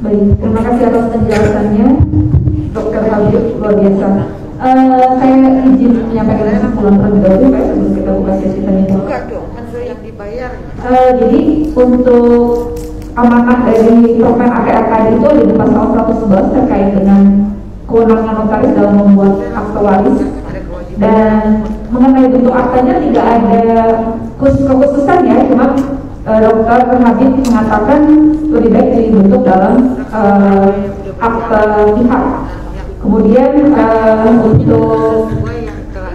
Baik, terima kasih atas penjelasannya, Dr. Habib, luar biasa. Saya izin menyampaikan kesimpulan terlebih dahulu, Pak, sebelum kita buka sesi tanya jawab. Enggak dong, kan saya yang dibayar. Jadi untuk amanah dari Permen AKRKD itu ada di pasal 111 terkait dengan kewenangan notaris dalam membuat akte waris, dan mengenai bentuk aktanya tidak ada kekhususan ya, cuma Dr. Habib mengatakan lebih baik dibentuk dalam akte pihak. Kemudian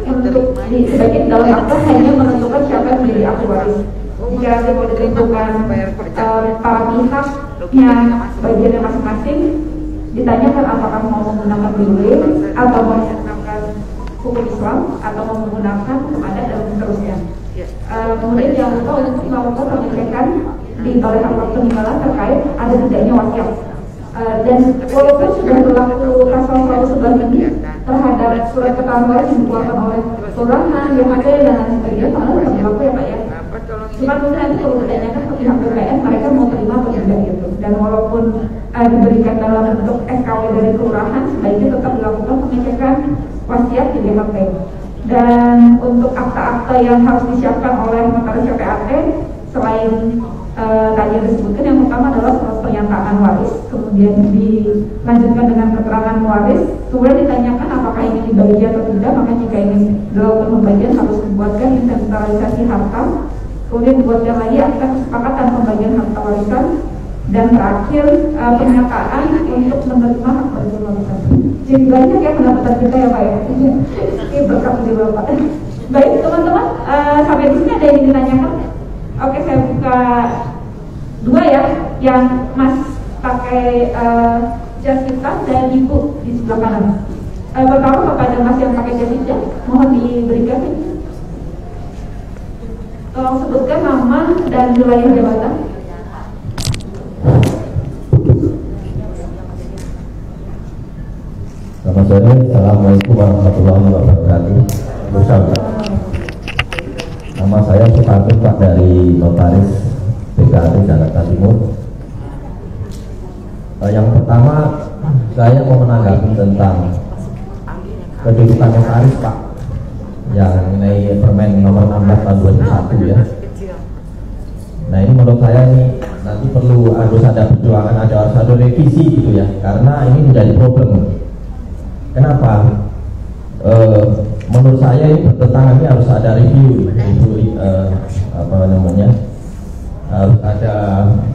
untuk sebagian dalam akte hanya menentukan siapa yang menjadi ahli waris. Jika nanti mau ditentukan para pihaknya bagiannya masing-masing, ditanyakan apakah mau menggunakan will atau mau menggunakan hukum Islam atau mau menggunakan hukum adat dan seterusnya. Kemudian jangan lupa untuk melakukan pengecekan di balai akte peninggalan terkait ada tidaknya wasiat. Dan walaupun sudah berlaku pasal 111 ini terhadap surat keterangan waris yang dikeluarkan oleh kelurahan, YHP dan lain sebagainya, malah tidak berlaku ya Pak ya. Cuma mungkin nanti kalau ditanyakan ke pihak BPN mereka mau terima atau tidak gitu. Dan walaupun diberikan dalam bentuk SKW dari kelurahan, sebaiknya tetap dilakukan pengecekan wasiat di BHP. Dan untuk akta-akta yang harus disiapkan oleh notaris CPAT, selain tadi yang disebutkan, yang pertama adalah surat pernyataan waris, kemudian dilanjutkan dengan keterangan waris, kemudian ditanyakan apakah ini dibagi atau tidak, maka jika ingin dilakukan pembagian harus dibuatkan inventarisasi harta, kemudian dibuatkan lagi akta kesepakatan pembagian harta warisan, dan terakhir pernyataan untuk menerima hak warisan warisan. Jadi banyak ya pendapatan kita ya Pak ya. Ini berkat di Bapak. Baik teman-teman, sampai di sini ada yang ditanyakan? Oke, saya buka dua ya, yang Mas pakai jas hitam dan Ibu di sebelah kanan. Pertama kepada Mas yang pakai jas hitam, mohon diberikan. Tolong sebutkan nama dan wilayah jabatan. Selamat sore, Assalamualaikum warahmatullahi wabarakatuh. Nama saya Suparto Pak, dari Notaris PKAT Jakarta Timur. Yang pertama, saya mau menanggapi tentang kedudukan notaris Pak, yang mengenai Permen nomor 16 tahun 2001 ya. Nah ini menurut saya ini nanti harus ada perjuangan, harus ada revisi gitu ya, karena ini menjadi problem. Kenapa? Menurut saya ini bertentangan, ini harus ada review, harus ada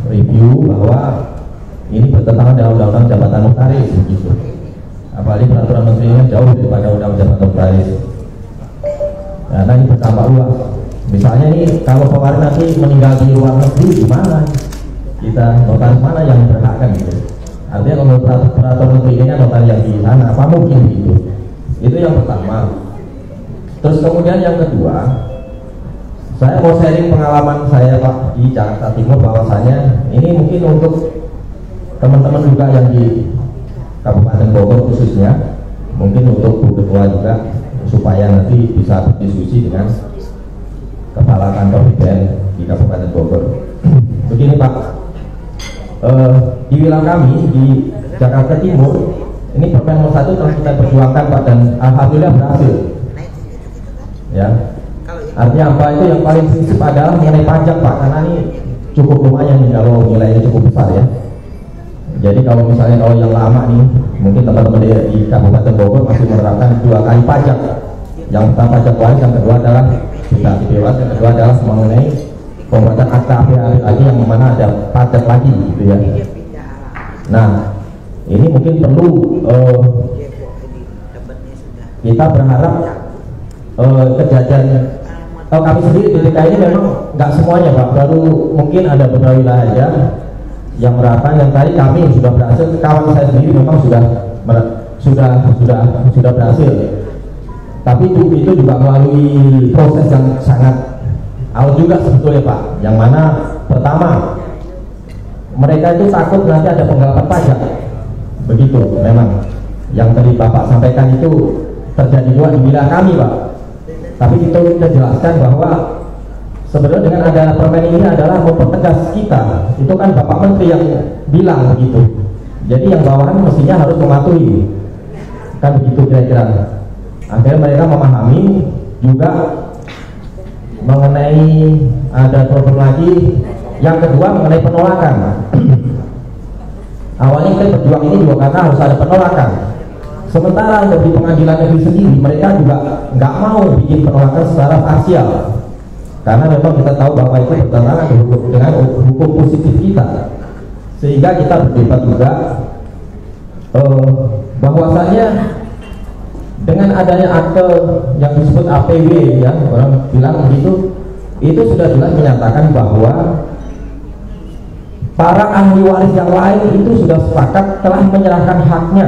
review bahwa ini bertentangan dengan undang-undang jabatan notaris begitu. Apalagi peraturan menterinya jauh daripada undang-undang jabatan notaris. Karena ini bertambah luas. Misalnya ini kalau pewaris nanti meninggal di luar negeri, gimana? Kita notaris mana yang berhak kan gitu? Artinya kalau peraturan menteri ini kan notaris yang di sana, apa mungkin gitu? Itu yang pertama. Terus kemudian yang kedua, saya mau sharing pengalaman saya Pak di Jakarta Timur, bahwasanya ini mungkin untuk teman-teman juga yang di Kabupaten Bogor khususnya, mungkin untuk Bu Ketua juga, supaya nanti bisa berdiskusi dengan Kepala Kantor BPN di Kabupaten Bogor. Begini Pak, di wilayah kami di Jakarta Timur, ini Permen nomor 1 telah kita perjuangkan Pak, dan alhamdulillah berhasil. Ya, artinya apa, itu yang paling prinsip adalah mengenai pajak Pak, karena ini cukup lumayan nih kalau nilainya cukup besar ya. Jadi kalau misalnya kalau yang lama nih, mungkin teman-teman di Kabupaten Bogor masih menerapkan 2 kali pajak. Yang pertama pajak waris, yang kedua adalah kita bebas, yang kedua adalah mengenai pembuatan akta lagi yang mana ada pajak lagi gitu ya. Nah, ini mungkin perlu kita berharap kejadian kami sendiri di DKI ini memang nggak semuanya Pak, baru mungkin ada beberapa wilayah aja yang menerapkan. Yang tadi kami sudah berhasil, kawan saya sendiri memang sudah berhasil, tapi itu juga melalui proses yang sangat awal juga sebetulnya Pak, yang mana pertama mereka itu takut nanti ada penggelapan pajak, begitu. Memang yang tadi Bapak sampaikan itu terjadi juga di wilayah kami Pak, tapi kita jelaskan bahwa sebenarnya dengan adanya permen ini adalah mempertegas kita, itu kan Bapak Menteri yang bilang begitu, Jadi yang bawahan mestinya harus mematuhi, kan begitu kira-kira. Akhirnya mereka memahami juga mengenai ada problem lagi. Yang kedua mengenai penolakan. Awalnya kita berjuang ini juga karena harus ada penolakan. Sementara dari pengadilan negeri sendiri mereka juga nggak mau bikin penolakan secara parsial, karena memang kita tahu bahwa itu bertentangan dengan hukum positif kita. Sehingga kita berdebat juga bahwasanya dengan adanya akte yang disebut APW, ya orang bilang begitu, itu sudah jelas menyatakan bahwa para ahli waris yang lain itu sudah sepakat telah menyerahkan haknya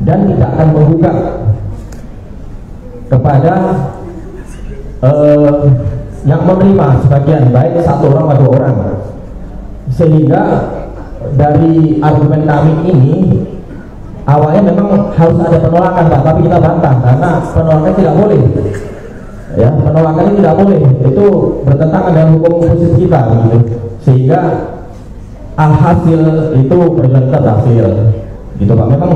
dan tidak akan menggugat kepada yang menerima sebagian, baik satu orang atau dua orang. Sehingga dari argumen kami ini awalnya memang harus ada penolakan, Pak, tapi kita bantah karena penolakan tidak boleh. Ya, penolakan ini tidak boleh, itu bertentangan dengan hukum positif kita, gitu. Sehingga alhasil itu kita berhasil, gitu Pak. Memang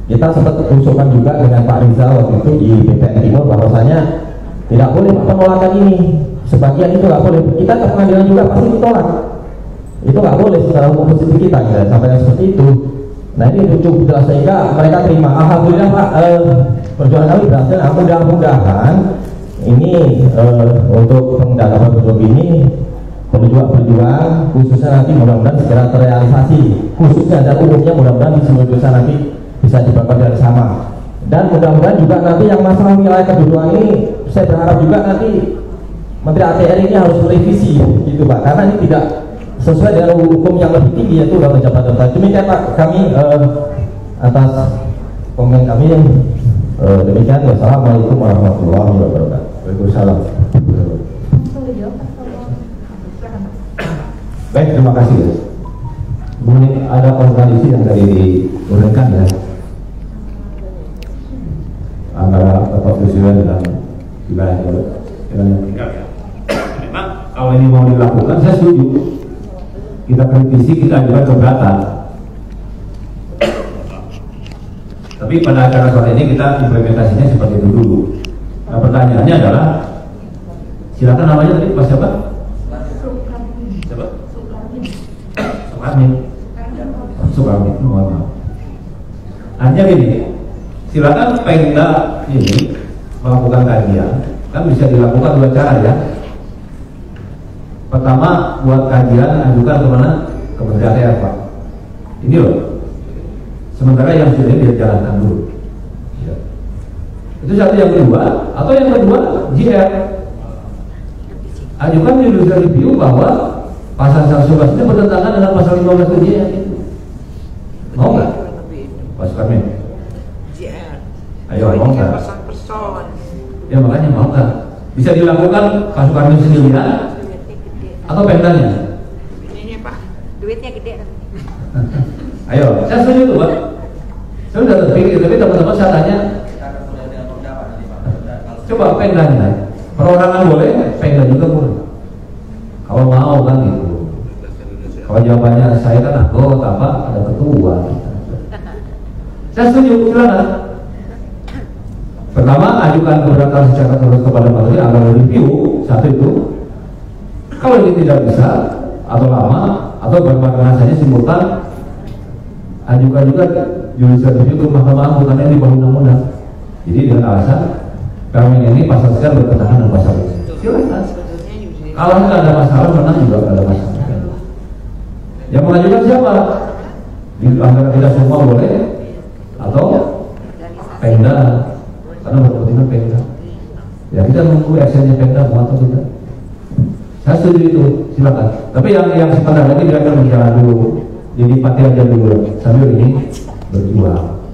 kita sempat usulkan juga dengan Pak Rizal waktu itu di BPN Timur bahwasanya tidak boleh Pak penolakan ini, sebagian itu nggak boleh. Kita ke pengadilan juga pasti ditolak, itu nggak boleh secara hukum positif kita, ya, sampai seperti itu. Nah ini cukup jelas sehingga mereka terima. Alhamdulillah Pak, perjuangan kami berhasil. Mudah-mudahan ini untuk pengendalian problem ini berjuang khususnya nanti mudah-mudahan segera terrealisasi, khususnya dan umumnya mudah-mudahan di seluruh desa nanti bisa dibangun dari sama. Dan mudah-mudahan juga nanti yang masalah wilayah kedudukan ini saya berharap juga nanti Menteri ATR ini harus merevisi, gitu Pak, karena ini tidak sesuai dengan hukum yang lebih tinggi, yaitu dalam jabatan. Demikian Pak, kami atas komen kami yang demikian. Wassalamualaikum warahmatullahi wabarakatuh. Waalaikumsalam. Baik, terima kasih. Kemudian ada kontradiksi yang tadi diuraikan, ya, antara Bapak Presiden dan wilayah yang tinggal, ya. Memang kalau ini mau dilakukan, saya setuju. Kita kritisi, kita juga keberatan. Tapi pada acara sore ini kita implementasinya seperti itu dulu. Nah, pertanyaannya adalah, silakan namanya tadi Pak siapa? Siapa? Sukarmin. Mohon maaf. Artinya gini, silakan Pemda ini melakukan kajian, kan bisa dilakukan dua cara, ya. Pertama, buat kajian ajukan kemana? Ke Menteri ATR, Pak. Ini loh. Sementara yang sudah dijalankan dulu, ya. Itu satu. Yang kedua, atau yang kedua, JR ajukan judicial review bahwa pasal 111 ini bertentangan dengan pasal 15 JR. Mau nggak? Pak Sukarmin? Ayo, mau nggak? Ya makanya mau nggak? Bisa dilakukan Pak Sukarmin sendirian atau Pemdanya? Ini Pak, duitnya gede. Ayo, saya setuju tuh Pak. Saya sudah terpikir, tapi teman-teman saya tanya, coba Pemdanya, perorangan boleh, Pemda juga boleh. Kalau mau kan gitu. Kalau jawabannya saya kan anggota Pak, ada ketua. Saya setuju, silakan. Pertama, ajukan keberatan secara terus kepada Menteri agar review satu itu. Kalau ini tidak bisa atau lama atau berbarengan saja simultan, ajukan juga judicial review ke Mahkamah Agung karena di bawah undang-undang. Jadi dengan alasan kami ini pasal sekian bertentangan dengan pasal itu. Silakan. Kalau nggak ada masalah, menang juga nggak ada masalah. Yang mengajukan siapa? Di antara kita semua boleh atau Pemda, karena berkepentingan Pemda. Ya kita menunggu actionnya Pemda mau atau tidak. Saya setuju itu, silakan. Tapi yang sebentar lagi dia akan berjalan dulu, dinikmati aja dulu sambil ini berjuang.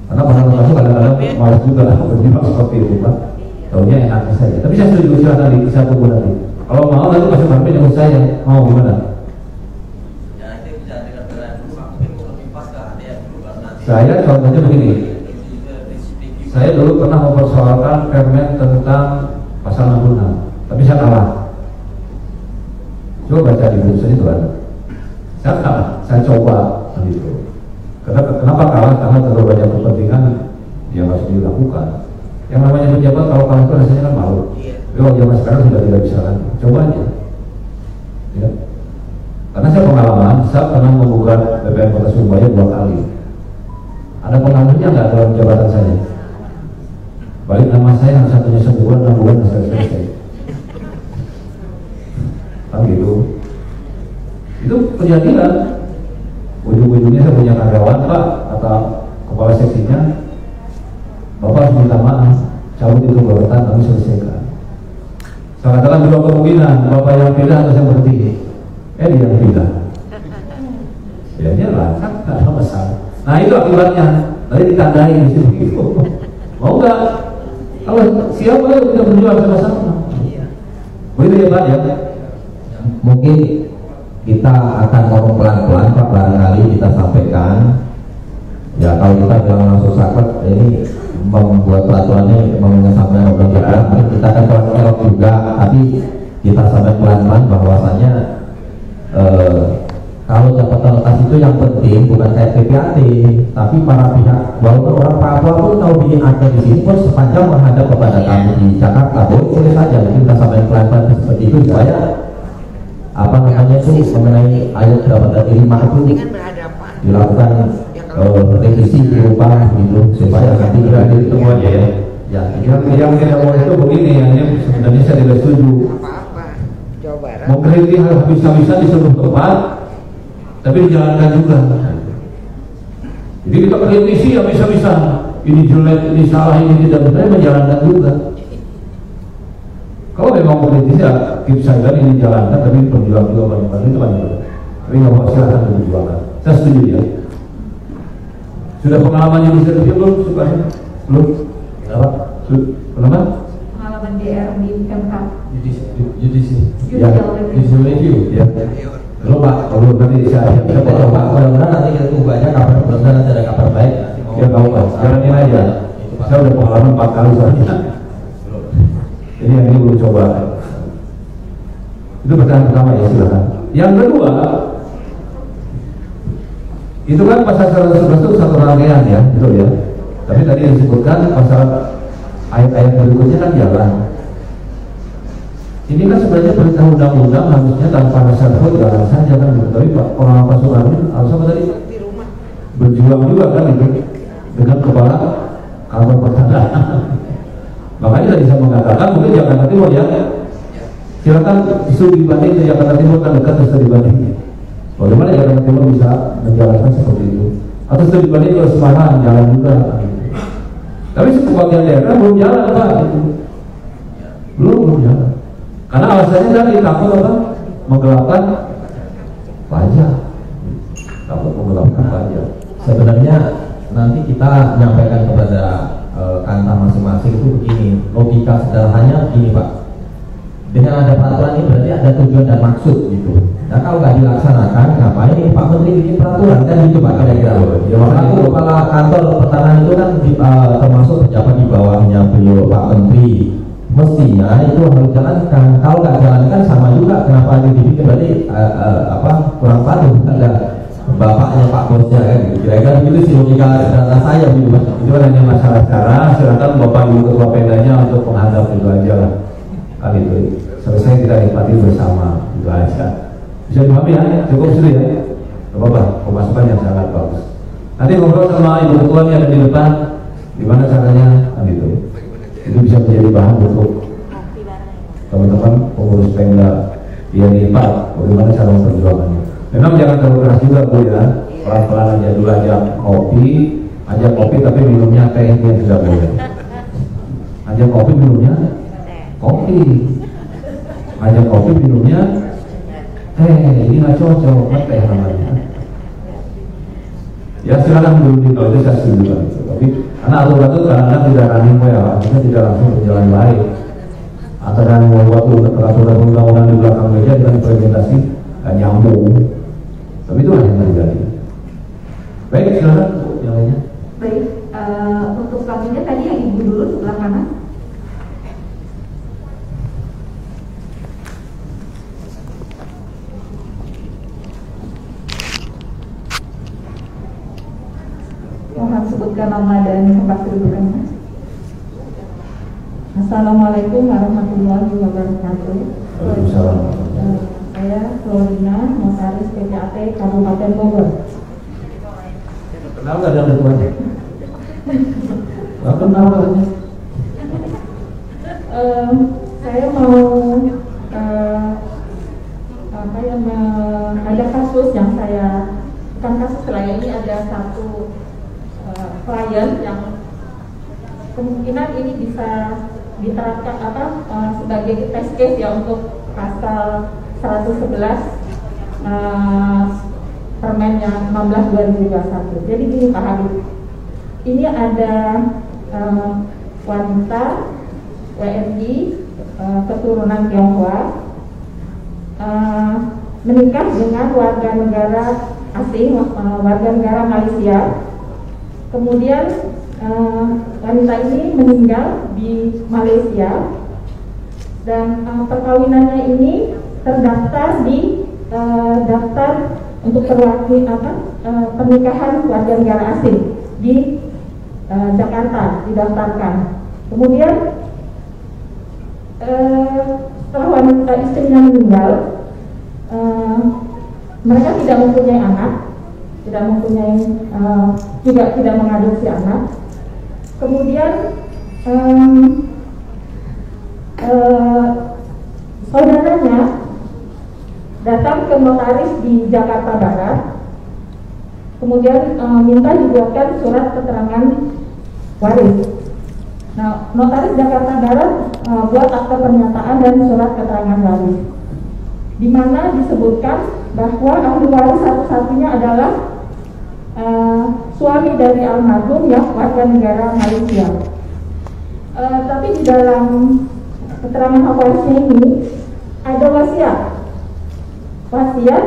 Karena pasal-pasal kadang-kadang malas juga berjuang seperti itu Pak. Taunya enak saja. Tapi saya setuju, silakan bisa tunggu nanti. Kalau mau nanti Pak Sukarmin yang saya mau gimana? Saya contohnya begini. Saya dulu pernah mempersoalkan permen tentang pasal 66, tapi saya kalah. Coba baca di buku itu kan. Saya kalah. Saya coba gitu. Kenapa kalah? Karena terlalu banyak kepentingan yang harus dilakukan. Yang namanya pejabat kalau kalah itu rasanya kan malu. Kalau zaman sekarang sudah tidak bisa lagi. Coba aja. Ya. Karena saya pengalaman, saya pernah menggugat BPN Kota Surabaya 2 kali. Ada pengaruhnya nggak dalam jabatan saya? Balik nama saya yang satunya 1 bulan, 6 bulan selesai. Kan gitu. Itu kejadian. Ujung-ujungnya saya punya karyawan Pak atau kepala seksinya, Bapak harus minta maaf, cabut itu jabatan, kami selesaikan. Saya katakan 2 kemungkinan, Bapak yang pindah atau saya berhenti. Dia yang pindah. Ya dia lah, kan nggak ada masalah. Nah itu akibatnya. Tadi ditandai di situ gitu. Mau nggak? Kalau siapa yang kita berjuang sama-sama. Begitu ya Pak ya. Mungkin kita akan ngomong pelan-pelan Pak, barangkali kita sampaikan. Ya kalau kita bilang langsung sakit, ini membuat peraturannya mengesampingkan undang-undang, mungkin kita akan elok juga, tapi kita sampaikan pelan-pelan bahwasanya kalau jabatan lepas itu yang penting bukan kayak PPAT, tapi para pihak, walaupun orang Papua pun tahu ini ada di sini pun sepanjang menghadap kepada kami di Jakarta, boleh saja mungkin kita sampaikan pelan-pelan seperti itu supaya apa namanya itu mengenai ayat jabatan 5 itu dilakukan revisi dirubah gitu supaya nanti Tidak itu semuanya ya. ya Yang tidak mau itu begini, yang sebenarnya saya tidak setuju. Apa-apa Jawa Barat. Mengkritik habis-habisan di seluruh tempat, tapi dijalankan juga. Jadi kita kritisi habis-habisan, ini jelek, ini salah, ini tidak benar, menjalankan juga. Kalau memang mengkritisi ya, keep silent, ini jalankan, tapi perjuangan juga bareng-bareng itu kan. Tapi nggak mau silahkan diperjuangkan. Saya setuju ya. Sudah pengalaman yang bisa review belum? Sukanya? Belum? Kenapa? Kenapa? Pengalaman DR di MK. Judicial review. Ya. Belum Pak, belum nanti saya Pak, mudah-mudahan nanti kita tunggu aja kabar, mudah-mudahan nanti ada kabar baik. ya tahu Pak, jalanin aja. Saya udah pengalaman 4 kali soalnya. Jadi yang ini belum coba. Itu pertanyaan pertama ya, silakan. Yang kedua, itu kan pasal 111 itu satu rangkaian ya, betul ya. Tapi tadi disebutkan pasal ayat-ayat berikutnya kan jalan. Ini kan sebenarnya perintah undang-undang harusnya tanpa dasar jalan saja kan. Tapi Pak Soekarno harus apa tadi? Berjuang juga kan itu dengan kepala kantor pertanahan. Makanya tadi saya mengatakan mungkin Jakarta Timur ya. Silakan studi banding ke Jakarta Timur kan dekat studi banding. Bagaimana Jakarta Timur bisa menjalankan seperti itu? Atau studi banding ke Semarang jalan juga. Tapi sebagian daerah belum jalan Pak. Belum jalan. Karena alasannya tadi takut apa? Menggelapkan pajak. Takut menggelapkan pajak. Sebenarnya nanti kita menyampaikan kepada kantor masing-masing itu begini, logika sederhananya begini Pak, dengan ada peraturan ini berarti ada tujuan dan maksud gitu. Nah kalau nggak dilaksanakan, ngapain ini Pak Menteri bikin peraturan kan gitu Pak kira-kira. Ya, makanya kepala kantor pertanahan itu kan termasuk pejabat di bawahnya beliau Pak Menteri. Mestinya itu harus jalankan. Kalau nggak jalankan sama juga, kenapa dibikin berarti kurang patuh ada bapaknya Pak Bosnya kan gitu. Kira-kira begitu sih logika data saya gitu Mas. Itu kan hanya masalah cara, silakan Bapak Ibu Ketua Pemdanya untuk menghadap itu aja lah. Kan itu selesai kita nikmati bersama, itu aja. Bisa dipahami ya, cukup sudah ya. Gak apa-apa, pemasukan yang sangat bagus. Nanti ngobrol sama Ibu Ketuanya ada di depan, gimana caranya, kan itu. Itu bisa menjadi bahan untuk teman-teman pengurus Pemda yang Pak, bagaimana cara memperjuangkannya. Memang jangan terlalu keras juga Bu ya, pelan-pelan aja dulu, ajak kopi tapi minumnya teh yang tidak boleh. Ajak kopi minumnya kopi, ajak kopi minumnya teh, ini nggak cocok, kan teh namanya. Ya silakan dulu di itu saya setuju kan itu. Tapi karena aturan itu kadang-kadang tidak running well, artinya tidak langsung berjalan baik. Antara yang membuat peraturan undang-undang di belakang meja dengan implementasi nggak nyambung. Tapi itu yang terjadi. Baik, silakan yang lainnya. Baik, untuk selanjutnya tadi yang Ibu dulu sebelah kanan. sebutkan nama dan tempat kedudukannya. Assalamualaikum warahmatullahi wabarakatuh. Waalaikumsalam. Saya Florina, notaris PPAT Kabupaten Bogor. Kenal nggak dengan ketuanya? Nggak kenal katanya. Saya mau ada kasus yang bukan kasus lah, ini ada satu klien yang kemungkinan ini bisa diterapkan sebagai test case ya untuk pasal 111 Permen yang 16/2021. Jadi gini Pak Habib, ini ada wanita WNI keturunan Tionghoa menikah dengan warga negara asing, warga negara Malaysia. Kemudian wanita ini meninggal di Malaysia dan perkawinannya ini terdaftar di daftar untuk pernikahan warga negara asing di Jakarta, didaftarkan. Kemudian setelah wanita istrinya meninggal, mereka tidak mempunyai anak, juga tidak mengadopsi anak. Kemudian saudaranya datang ke notaris di Jakarta Barat, kemudian minta dibuatkan surat keterangan waris. Nah, notaris Jakarta Barat buat akta pernyataan dan surat keterangan waris, di mana disebutkan bahwa ahli waris satu-satunya adalah suami dari almarhum yang warga negara Malaysia. Tapi di dalam keterangan hak warisnya ini ada wasiat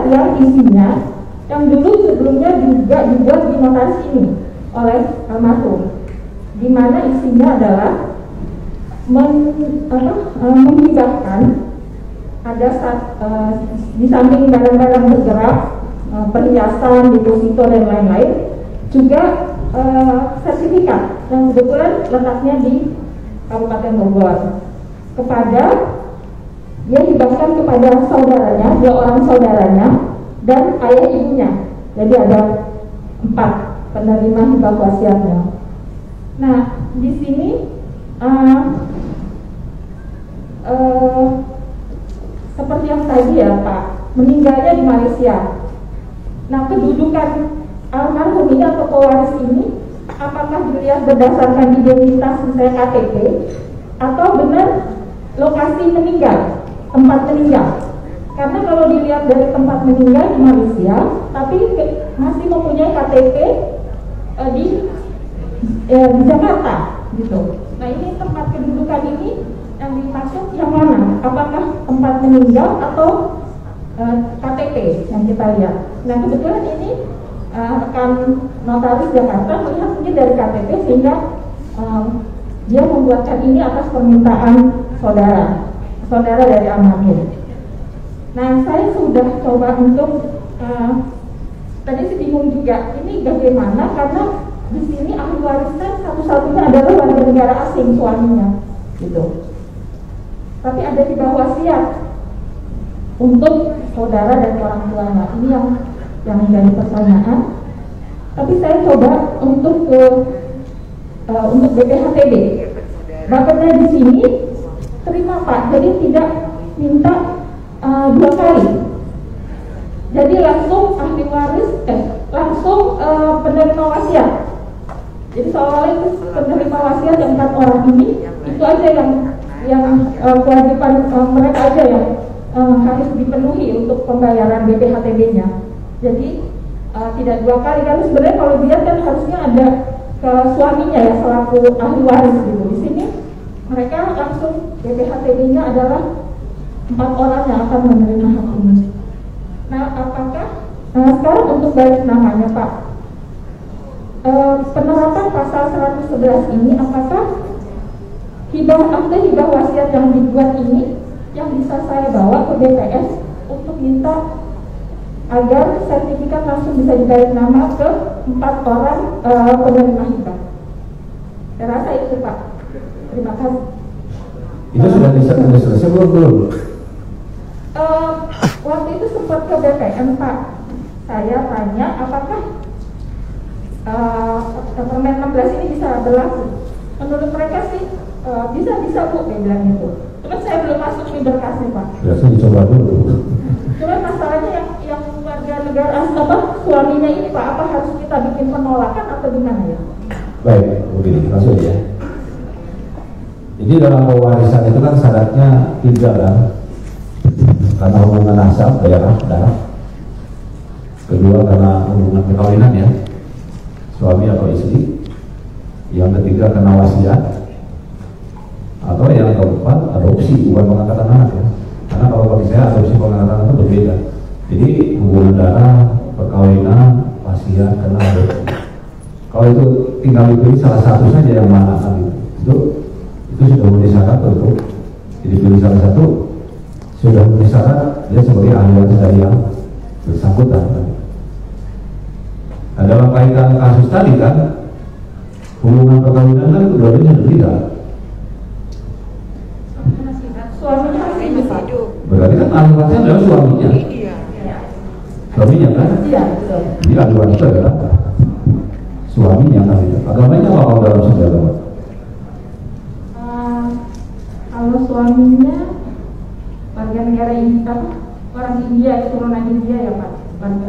yang isinya yang dulu sebelumnya juga dibuat di notaris ini oleh almarhum, di mana isinya adalah menghibahkan ada di samping barang-barang bergerak, perhiasan, deposito dan lain-lain, juga sertifikat yang kebetulan letaknya di Kabupaten Bogor, dia hibahkan kepada saudaranya, 2 orang saudaranya dan ayah ibunya. Jadi ada 4 penerima hibah wasiatnya. Nah, di sini seperti yang tadi ya Pak, meninggalnya di Malaysia. Nah, kedudukan almarhum ini atau pewaris ini apakah dilihat berdasarkan identitas misalnya KTP atau benar lokasi meninggal, tempat meninggal? Karena kalau dilihat dari tempat meninggal di Malaysia, tapi masih mempunyai KTP di Jakarta, gitu. Nah, ini tempat kedudukan ini yang dimaksud yang mana? Apakah tempat meninggal atau KTP yang kita lihat? Nah, kebetulan ini rekan notaris Jakarta melihat mungkin dari KTP sehingga dia membuatkan ini atas permintaan saudara dari almarhum. Nah, saya sudah coba untuk tadi sih bingung juga ini bagaimana, karena di sini ahli warisnya satu-satunya adalah warga negara asing suaminya, gitu. Tapi ada hibah wasiat untuk saudara dan orang tuanya. Ini yang menjadi pertanyaan. Tapi saya coba untuk BPHTB. Bapaknya di sini terima Pak, jadi tidak minta 2 kali. Jadi langsung ahli waris, langsung penerima wasiat. Jadi soalnya itu penerima wasiat yang 4 orang ini, itu aja yang kewajiban mereka aja yang harus dipenuhi untuk pembayaran BPHTB-nya. Jadi tidak 2 kali, karena sebenarnya kalau dilihat kan harusnya ada ke suaminya ya selaku ahli waris gitu. Di sini mereka langsung BPHTB-nya adalah 4 orang yang akan menerima hak ini. Nah, apakah sekarang untuk balik namanya Pak, penerapan pasal 111 ini apakah akte hibah wasiat yang dibuat ini yang bisa saya bawa ke BPS untuk minta agar sertifikat langsung bisa dibalik nama ke 4 orang penerima hibah. Saya rasa itu Pak. Terima kasih. Itu sudah selesai belum? Waktu itu sempat ke BPN Pak. Saya tanya apakah Permen 16 ini bisa berlaku. Menurut mereka sih bisa Bu, dia bilang itu. Cuman saya belum masuk di berkasnya Pak. Biasa dicoba dulu. Cuman masalahnya yang warga negara suaminya ini Pak, apa harus kita bikin penolakan atau gimana ya? Baik, begini langsung ya. Jadi dalam pewarisan itu kan syaratnya 3 kan, karena hubungan asal darah. Kedua karena hubungan perkawinan ya, suami atau istri. Yang ketiga karena wasiat. Atau yang keempat adopsi, bukan pengangkatan anak ya. Karena kalau bagi saya adopsi pengangkatan anak itu berbeda. Jadi hubungan darah, perkawinan, wasiat, karena adopsi. Kalau itu tinggal dipilih salah satu saja yang mana kan itu sudah memenuhi syarat untuk jadi pilih salah satu, sudah memenuhi syarat dia sebagai ahli waris dari yang bersangkutan. Nah, dalam kaitan kasus tadi kan hubungan perkawinan kan dua-duanya berbeda. Suaminya masih hidup. Berarti kan ahli warisnya adalah suaminya. Suaminya kan? Iya, betul. Jadi ahli waris itu adalah suaminya kan itu. Agamanya apa kalau dalam sejarah? Kalau suaminya warga negara ini orang India, keturunan India ya Pak.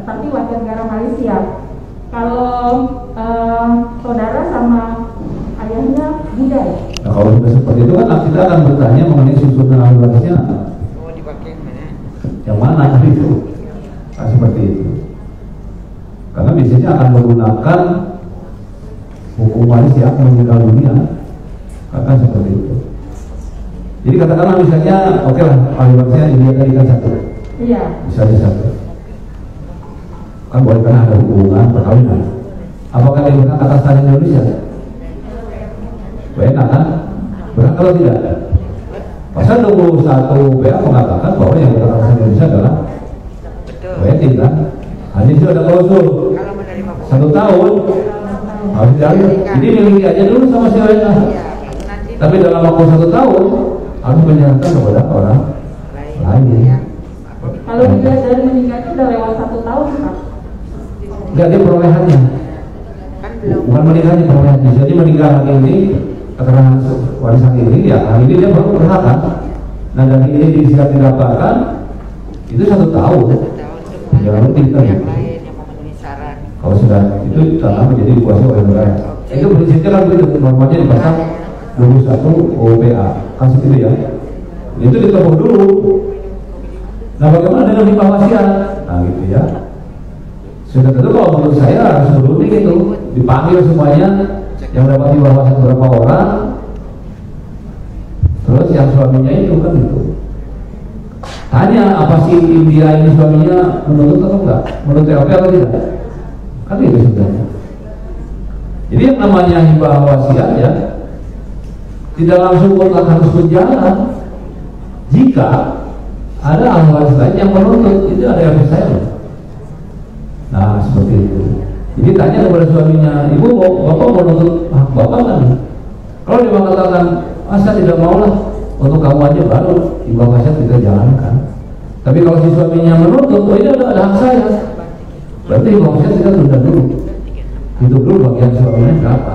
Tapi warga negara Malaysia. Kalau saudara sama ayahnya Buddha ya? Nah, kalau sudah seperti itu kan kita akan bertanya mengenai susunan ahli warisnya. Oh, dipakai mana? Yang mana itu? Nah, seperti itu. Karena biasanya akan menggunakan hukum waris yang meninggal dunia, akan seperti itu. Jadi katakanlah misalnya, oke lah, ahli warisnya India tadi kan 1. Iya. Misalnya 1. Kan boleh karena ada hubungan perkawinan. Apakah dia berhak atas tanah Indonesia? Benar kan? Berhak kalau tidak? Pasal 21 BA mengatakan bahwa yang berhak atas Indonesia adalah WNI kan? Hanya itu ada klausul 1 tahun harus diambil. Ini miliki aja dulu sama si WNI. Tapi dalam waktu 1 tahun harus menyerahkan kepada orang lain. Kalau dilihat dari meninggalnya udah lewat 1 tahun Pak. Enggak, dia perolehannya. Bukan meninggalnya, perolehannya. Jadi meninggal hari ini, keterangan warisan ini, ya hari ini dia baru berhak kan. Nah dari ini disiap didaftarkan itu 1 tahun. Ya lebih kan. Kalau sudah itu tanah menjadi dikuasai oleh negara. Itu prinsipnya kan begitu, normanya di pasal 21 OPA kan seperti ya. Itu ditemukan dulu. Nah bagaimana dengan hibah wasiat? Nah gitu ya. Sudah tentu kalau menurut saya harus berunding itu, dipanggil semuanya yang dapat hibah wasiat berapa orang, terus yang suaminya itu kan itu. Tanya apa sih India ini suaminya menuntut atau enggak? Menurut TLP atau tidak? Kan itu sebenarnya. Jadi yang namanya hibah wasiat ya tidak langsung harus berjalan. Jika ada ahli waris lain yang menuntut, itu ada yang saya loh. Nah seperti itu. Jadi tanya kepada suaminya, ibu bapak mau menuntut hak bapak kan? Kalau dia mengatakan, saya tidak mau lah, untuk kamu aja baru hibah wasiat kita jalankan. Tapi kalau si suaminya menuntut, oh ini ada hak saya, berarti hibah wasiat kita tunda dulu. Hidup dulu bagian suaminya berapa,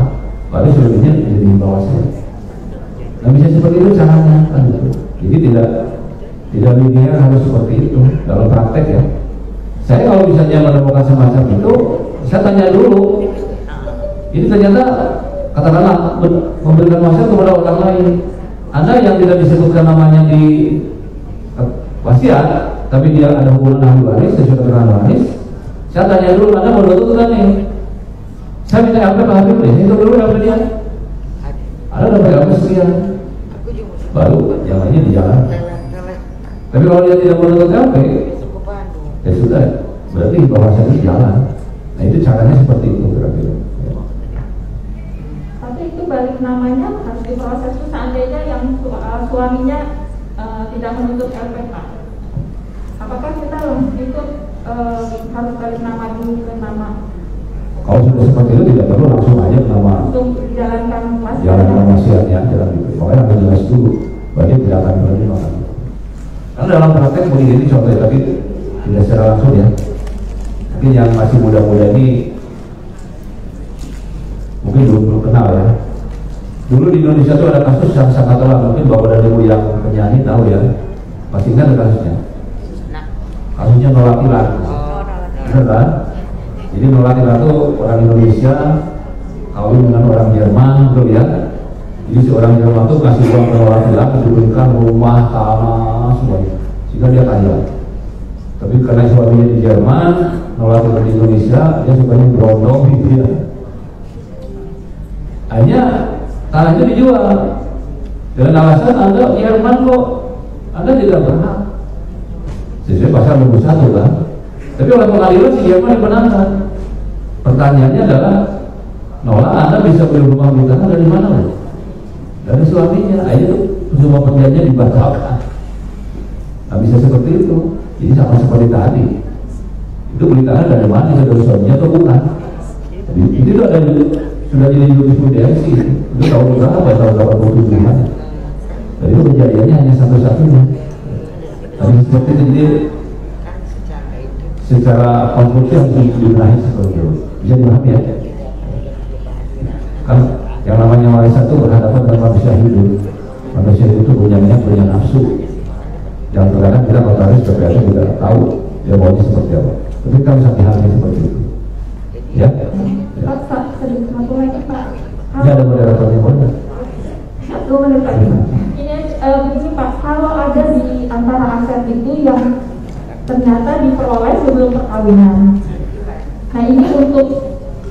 baru selebihnya jadi hibah wasiat. Nah bisa seperti itu caranya kan gitu. Jadi tidak linear harus seperti itu dalam praktek ya. Saya kalau misalnya menemukan semacam itu, saya tanya dulu. Ini ternyata katakanlah memberikan wasiat kepada orang lain. Anda yang tidak disebutkan namanya di wasiat, tapi dia ada hubungan ahli waris, sesuai dengan waris. Saya tanya dulu, Anda mau menuntut kan nih? Saya minta LP Pak Habib deh, itu dulu LP dia. Ada dapat LP sekian, baru yang lainnya di jalan. Tapi kalau dia tidak menuntut LP, ya sudah, berarti hibah wasiat itu jalan. Nah itu caranya seperti itu kira-kira. Tapi itu balik namanya harus diproses itu seandainya yang suaminya tidak menuntut LPK. Apakah kita langsung ikut harus balik nama dulu ke nama. Kalau sudah seperti itu tidak perlu langsung aja nama Untuk jalankan wasiatnya, jalan itu. Pokoknya harus jelas dulu, bahwa dia tidak akan menerima. Karena dalam praktek begini ini contohnya, tapi tidak secara langsung ya. Mungkin yang masih muda-muda ini mungkin belum kenal ya. Dulu di Indonesia itu ada kasus yang sangat terang, mungkin Bapak dan Ibu yang penyanyi tahu ya. Pasti ingat kasusnya. Kasusnya Nolak Ilan. Benar kan? Jadi Nolak Ilan itu orang Indonesia kawin dengan orang Jerman, betul ya. Jadi si orang Jerman itu kasih uang ke Nolak Ilan, diberikan rumah, tanah, semuanya, sehingga dia kaya. Tapi karena suaminya di Jerman, Nolak Ilan di Indonesia, dia sukanya berondong gitu ya. Akhirnya tanah itu dijual dengan alasan Anda Jerman kok, Anda tidak berhak. Sesuai pasal 21 kan. Tapi oleh pengadilan si Jerman dimenangkan. Pertanyaannya adalah, Nolak, Anda bisa beli rumah beli tanah dari mana? Dari suaminya. Ayo semua perjanjian dibatalkan. Nggak bisa seperti itu. Jadi sama seperti tadi. Itu beli tanah dari mana? Dari suaminya atau bukan? Jadi itu ada sudah jadi jurisprudensi. Itu tahun berapa? Tahun 87-an. Jadi itu kejadiannya hanya satu-satunya. Tapi seperti itu, jadi secara konstruksi harus dibenahi seperti itu. Bisa dipahami ya? Kan yang namanya warisan itu berhadapan dengan manusia hidup. Manusia itu punya minat, punya nafsu. Yang terkadang kita notaris terbiasa tidak tahu dia maunya seperti apa. Tapi kita bisa dihadapi seperti itu. Ya? Pak, sedikit satu lagi Pak. Ini ada moderatornya, boleh? 2 menit lagi. Ini begini Pak, kalau ada di antara aset itu yang ternyata diperoleh sebelum perkawinan. Nah ini untuk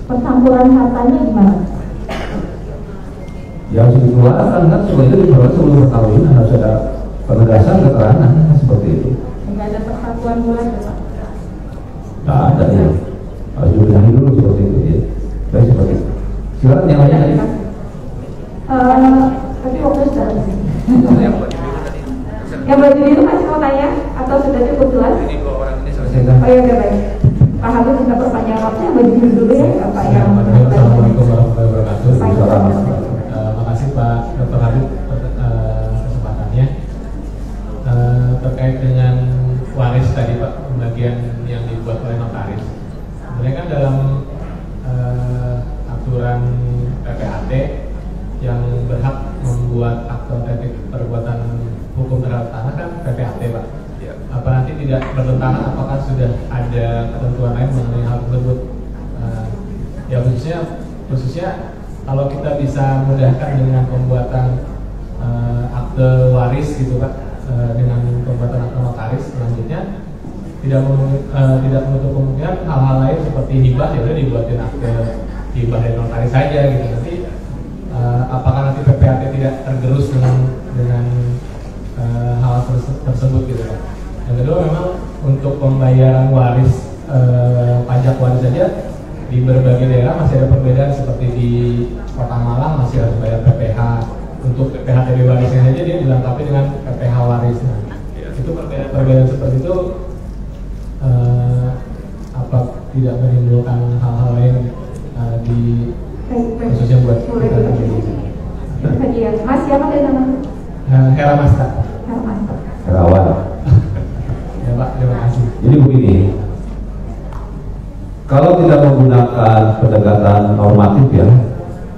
percampuran hartanya gimana? Ya harus dikeluarkan kan, semua itu diperoleh sebelum perkawinan, harus ada penegasan keterangan seperti itu. Tidak ada persatuan mulai ya Pak? Tidak ada ya, harus dibenahi dulu seperti itu ya. Baik seperti itu. Silakan yang lainnya tadi. Tapi waktu sudah habis. Yang baju biru masih mau tanya atau sudah cukup jelas? Selesaikan. Oh ya udah baik. Pak Habib minta pertanyaan waktunya baju biru dulu ya, Pak yang. Assalamualaikum warahmatullahi wabarakatuh. Waalaikumsalam. Makasih Pak Dr. Habib kesempatannya. Terkait dengan waris tadi Pak, pembagian yang dibuat oleh notaris. Sebenarnya kan dalam aturan PPAT yang berhak membuat akte otentik perbuatan hukum terhadap tanah kan PPAT Pak. Ya. Apa nanti tidak bertentangan, apakah sudah ada ketentuan lain mengenai hal tersebut? Ya khususnya kalau kita bisa mudahkan dengan pembuatan akte waris gitu Pak, dengan pembuatan akte notaris selanjutnya tidak menutup kemungkinan hal-hal lain seperti hibah ya udah dibuatin akte hibah dari notaris saja gitu. Nanti apakah nanti PPAT tidak tergerus dengan hal tersebut gitu Pak. Yang kedua memang untuk pembayaran waris pajak waris saja di berbagai daerah masih ada perbedaan, seperti di Kota Malang masih harus bayar PPh. Untuk PPh TB warisnya saja dia dilengkapi dengan PPh waris. Nah, itu perbedaan seperti itu apa tidak menimbulkan hal-hal lain di khususnya buat kita Tadi ya, Mas siapa dari nama? Hera Masta. Herawan. Ya Pak, terima kasih. Jadi begini, kalau tidak menggunakan pendekatan normatif ya,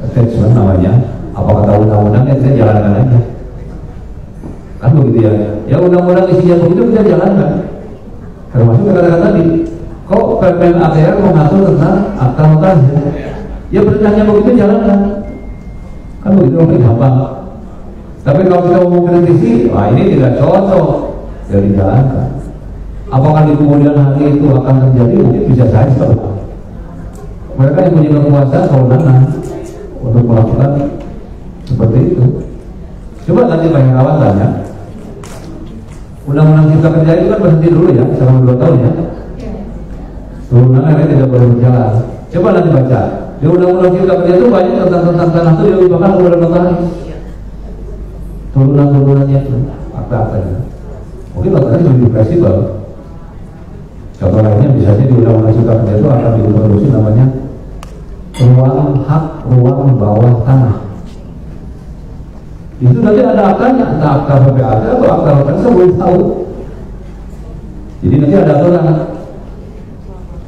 attachment namanya, apa kata undang-undang ya kita jalankan aja. Kan begitu ya. Ya undang-undang isinya begitu kita jalankan. Termasuk kata-kata tadi, kok PPN ATR mengatur tentang akta notaris ya? Ya perintahnya begitu jalankan. Kan begitu lebih gampang. Tapi kalau kita mau kritisi, wah ini tidak cocok, ya dijalankan. Apakah di kemudian hari itu akan terjadi? Mungkin bisa saja. Mereka yang punya kekuasaan kewenangan untuk melakukan seperti itu. Coba nanti Pak Herawan tanya, Undang-Undang Cipta Kerja itu kan berhenti dulu ya, selama 2 tahun ya. Undang-undang lain tidak boleh berjalan. Coba nanti baca. Di Undang-Undang Cipta Kerja itu banyak tentang tanah itu dilimpahkan kepada notaris. Turunan-turunannya itu, akta-aktanya. Mungkin notaris lebih fleksibel. Contoh lainnya biasanya di Undang-Undang Cipta Kerja itu akan diintroduksi namanya ruang bawah tanah. Itu nanti ada aktanya, entah akta PPAT atau akta apa, saya belum tahu. Jadi nanti ada aturan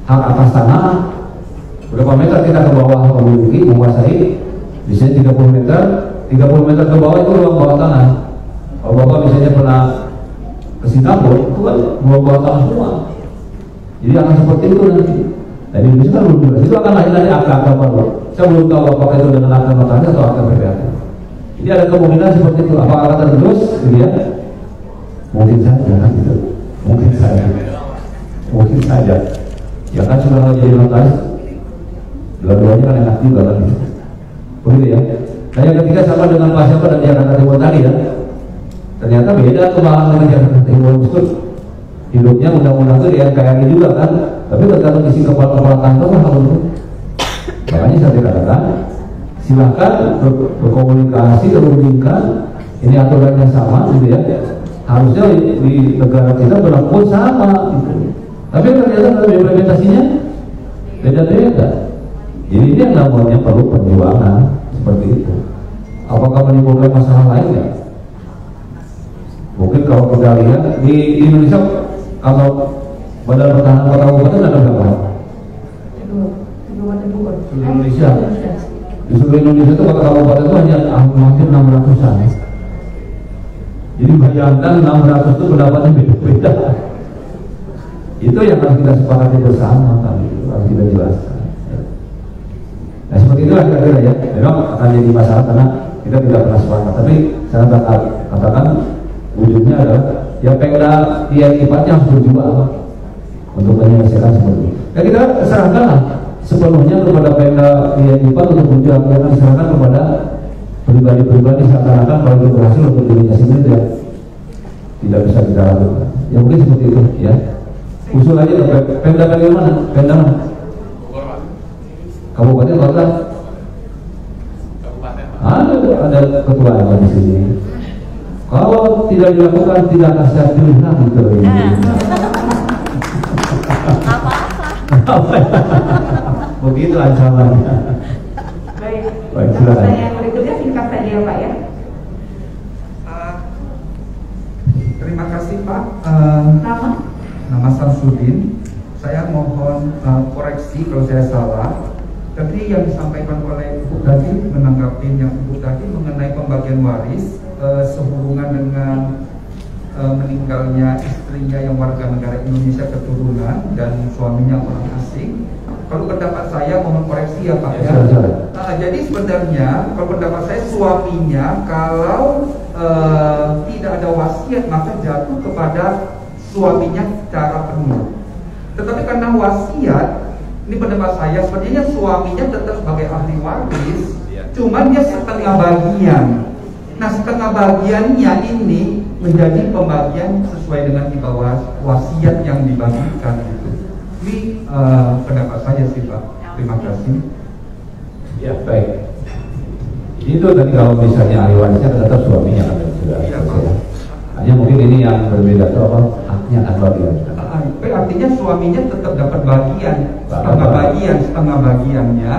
hak atas tanah berapa meter kita ke bawah memiliki, menguasai, misalnya 30 meter ke bawah itu ruang bawah tanah. Kalau Bapak misalnya pernah ke Singapura, itu kan ruang bawah tanah semua. Jadi akan seperti itu nanti. Nah, di Indonesia kan belum jelas. Itu akan lahir dari akta baru. Saya belum tahu apakah itu dengan akta notaris atau akta PPAT. Jadi ada kemungkinan seperti itu. Apakah akan terus? Gitu ya? Mungkin saja kan gitu. Mungkin saja. Ya kan sudah jadi notaris. Dua-duanya kan enak juga kan gitu. Begitu ya. Nah yang ketiga sama dengan Pak siapa dan Jakarta Timur tadi ya. Ternyata beda tuh malah dengan Jakarta Timur. Hidupnya undang-undang itu di NKRI juga kan. Tapi tergantung isi kepala kantor kan hal itu. Makanya saya katakan silahkan berkomunikasi, berundingkan. Ini aturannya sama gitu ya. Harusnya di negara kita berlaku sama gitu. Tapi ternyata dalam implementasinya beda-beda. Jadi ini yang namanya perlu perjuangan seperti itu. Apakah menimbulkan masalah lain ya? Mungkin kalau kita lihat di Indonesia, kalau Badan Pertahanan Kota Kabupaten ada berapa? Seluruh Indonesia. Di seluruh Indonesia itu kota kabupaten itu hanya hampir 600-an. Jadi bayangkan 600 itu pendapatnya beda-beda. Itu yang harus kita sepakati bersama kali, harus kita jelaskan. Nah seperti itulah kira-kira ya. Memang akan jadi masalah karena kita tidak pernah sepakat. Tapi saya katakan ujungnya adalah ya Pemda IPA-nya harus berjuang untuk menyelesaikan seperti itu. Ya kita serahkanlah sepenuhnya kepada Pemda IPA untuk berjuang. Jangan diserahkan kepada pribadi-pribadi seakan-akan kalau itu berhasil untuk dirinya sendiri ya tidak bisa kita lakukan. Ya mungkin seperti itu ya. Usul aja ke Pemda bagaimana? Pemda mana? Kabupaten kota? Ada ketuanya di sini. Kalau tidak dilakukan tidak akan saya pilih lagi gitu. Apa? Begitu ancamannya. Baik, silakan. Yang berikutnya singkat saja ya Pak ya. Terima kasih Pak. Nama Samsudin. Saya mohon koreksi kalau saya salah. Tadi yang disampaikan oleh Ibu tadi menanggapi yang Ibu tadi mengenai pembagian waris sehubungan dengan meninggalnya istrinya yang warga negara Indonesia keturunan dan suaminya orang asing. Kalau pendapat saya mohon koreksi ya Pak ya. Jadi sebenarnya kalau pendapat saya suaminya kalau tidak ada wasiat maka jatuh kepada suaminya secara penuh. Tetapi karena wasiat, ini pendapat saya sebenarnya suaminya tetap sebagai ahli waris, cuman dia setengah bagian. Nah setengah bagiannya ini menjadi pembagian sesuai dengan di bawah wasiat yang dibagikan gitu. Ini pendapat saya sih Pak. Terima kasih. Ya baik. Itu tadi kalau misalnya ahli warisnya tetap suaminya kan sudah. Iya Pak. Hanya mungkin ini yang berbeda itu apa? Haknya akan bagian. Artinya suaminya tetap dapat bagian, setengah bagiannya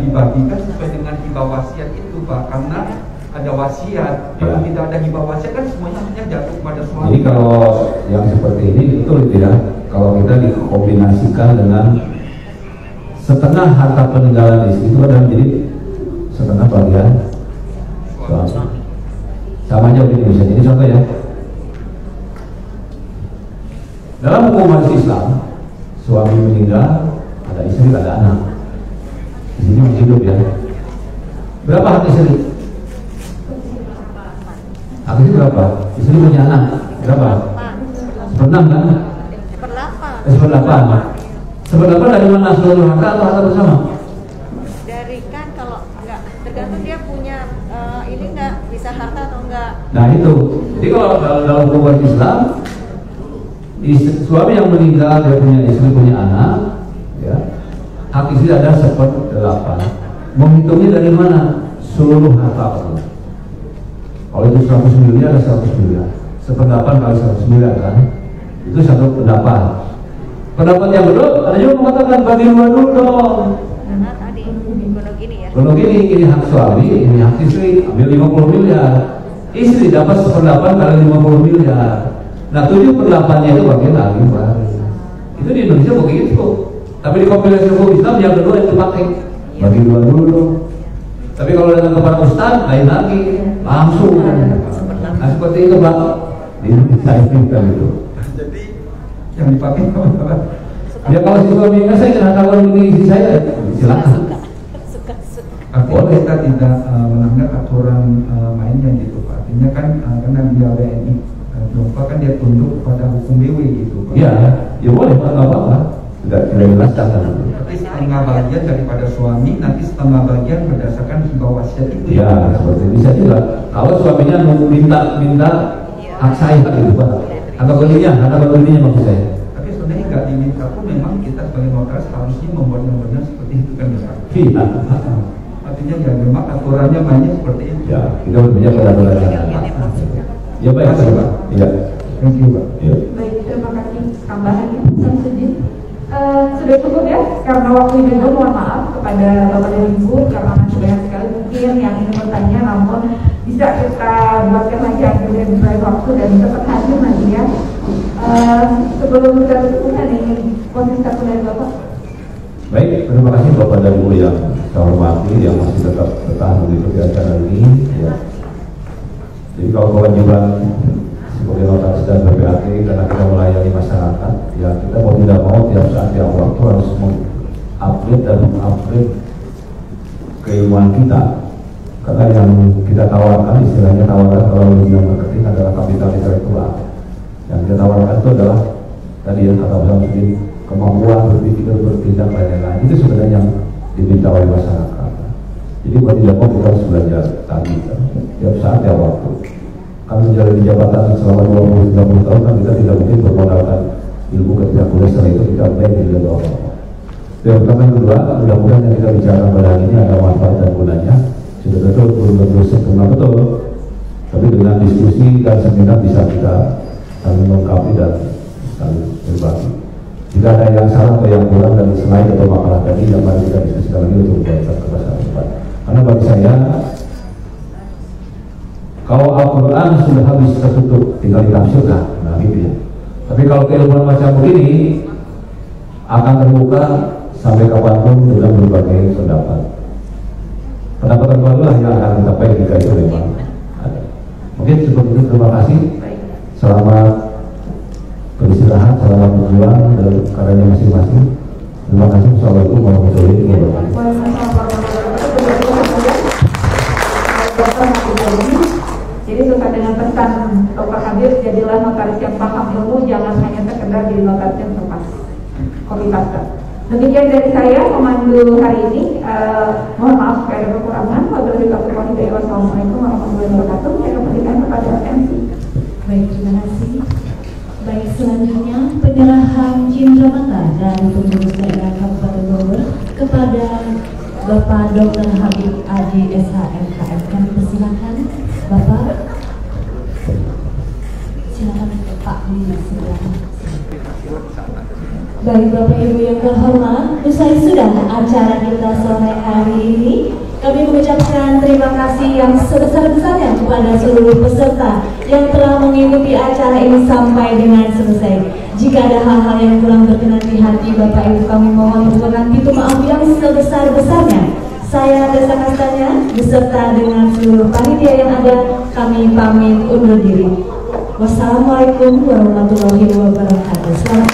dibagikan sesuai dengan hibah wasiat itu Pak. Karena ada wasiat. Kalau tidak ada hibah wasiat kan semuanya hanya jatuh kepada suami. Jadi kalau yang seperti ini itu tidak. Kalau kita dikombinasikan dengan setengah harta peninggalan istri itu adalah jadi setengah bagian suami. Sama aja begini bisa. Jadi contoh ya. Dalam hukum waris Islam, suami meninggal, ada istri, ada anak. Di sini masih hidup ya. Berapa hak istri? Hak istri berapa? Istri punya anak berapa? 1/6 kan? 1/8. 1/8 dari mana? Seluruh harta atau harta bersama? Dari kan kalau enggak tergantung dia punya ini enggak bisa harta atau enggak. Nah itu. Jadi kalau dalam hukum waris Islam, suami yang meninggal dia punya istri punya anak, ya hak istri ada 1/8. Menghitungnya dari mana? Seluruh harta itu. Kalau itu 100 miliar ada 100 miliar. 1/8 kali 100 miliar kan? Itu 1/8. Pendapat yang kedua, ada juga mengatakan bagi dua dulu dong. Karena tadi gunung gini ya. Kalau ini hak suami, ini hak istri, ambil 50 miliar. Istri dapat sependapat kali 50 miliar. Nah 7/8-nya itu bagian ahli waris. Itu di Indonesia begitu. Tapi di kompilasi hukum Islam yang kedua itu pakai bagi dua dulu dong. Tapi kalau datang kepada Ustaz lain lagi, langsung. Nah seperti itu Pak. Di Indonesia ini kan itu. Jadi yang dipakai apa? Ya kalau si suaminya saya kena kawan ini istri saya, silakan. Artinya kita tidak melanggar aturan mainnya gitu Pak. Artinya kan karena dia WNI, kan dia tunduk pada hukum BW gitu Pak. Iya, ya boleh Pak, nggak apa-apa. Tidak jelaskan. Tapi setengah bagian daripada suami, nanti setengah bagian berdasarkan hibah wasiat itu. Ya, seperti itu bisa juga. Kalau suaminya mau minta hak saya gitu Pak. Atau belinya maksud saya. Tapi sebenarnya nggak diminta pun memang kita sebagai notaris harusnya membuat yang benar seperti itu kan Pak. Iya. Artinya ya memang aturannya banyak seperti itu. Ya, kita berbicara pada aturan. Ya baik Pak. Iya. Thank you Pak. Iya. Baik, terima kasih tambahannya Samsudin. Sudah cukup ya, karena waktu juga mohon maaf kepada Bapak dan Ibu karena masih banyak sekali mungkin yang ingin bertanya, namun bisa kita buatkan lagi akhirnya di lain waktu dan cepat hadir nanti ya. Sebelum kita tutup ingin posisi satu dari Bapak. Baik, terima kasih Bapak dan Ibu yang saya hormati yang masih tetap bertahan mengikuti acara ini. Ya. Jadi kalau kewajiban sebagai notaris dan BPAT karena kita melayani masyarakat, ya kita mau tidak mau tiap saat tiap waktu harus mengupgrade dan mengupgrade keilmuan kita. Karena yang kita tawarkan, istilahnya tawaran kalau dunia marketing adalah kapital intelektual. Yang kita tawarkan itu adalah tadi yang kata Pak Samsudin, kemampuan berpikir, bertindak, lain-lain. Itu sebenarnya yang diminta oleh masyarakat. Jadi mau tidak mau kita harus belajar tadi, kan? Tiap saat tiap waktu. Kami menjalani jabatan selama 20-30 tahun kan kita tidak mungkin bermodalkan ilmu ketika kuliah, setelah itu kita main di dalam apa. Dan yang kedua, mudah-mudahan yang kita bicara pada hari ini ada manfaat dan gunanya. Sudah betul, belum sempurna betul. Tapi dengan diskusi dan seminar bisa kita saling melengkapi dan saling berbagi. Jika ada yang salah atau yang kurang dari slide atau makalah tadi, yang mari kita diskusikan lagi untuk membuatkan ke masa depan. Karena bagi saya, kalau Al-Quran sudah habis tertutup, tinggal ditafsirkan, nah gitu ya. Tapi kalau keilmuan macam begini akan terbuka sampai kapanpun dengan berbagai pendapat. Pendapat terbarulah yang akan kita pakai jika itu memang ada. Mungkin cukup itu, terima kasih. Selamat beristirahat, selamat berjuang dalam karyanya masing-masing. Terima kasih. Assalamualaikum warahmatullahi wabarakatuh. Jadi suka dengan pesan Dr. Habib, jadilah notaris yang paham ilmu, jangan hanya sekedar jadi notaris yang terpas. Copy paste. Demikian dari saya pemandu hari ini. Mohon maaf jika ada kekurangan. Wassalamualaikum warahmatullahi wabarakatuh. Saya kembalikan kepada MC. Baik, terima kasih. Baik, selanjutnya penyerahan Cindramata dari pengurus daerah Kabupaten Bogor kepada Bapak Dr. Habib Adi SH MKM. Kami persilakan Bapak. Silakan Pak di sebelah. Baik Bapak Ibu yang terhormat, usai sudah acara kita sore hari ini. Kami mengucapkan terima kasih yang sebesar-besarnya kepada seluruh peserta yang telah mengikuti acara ini sampai dengan selesai. Jika ada hal-hal yang kurang berkenan di hati Bapak Ibu, kami mohon berkenan pintu maaf yang sebesar-besarnya. Saya Desa Kastanya beserta dengan seluruh panitia yang ada, kami pamit undur diri. Wassalamualaikum warahmatullahi wabarakatuh. Selamat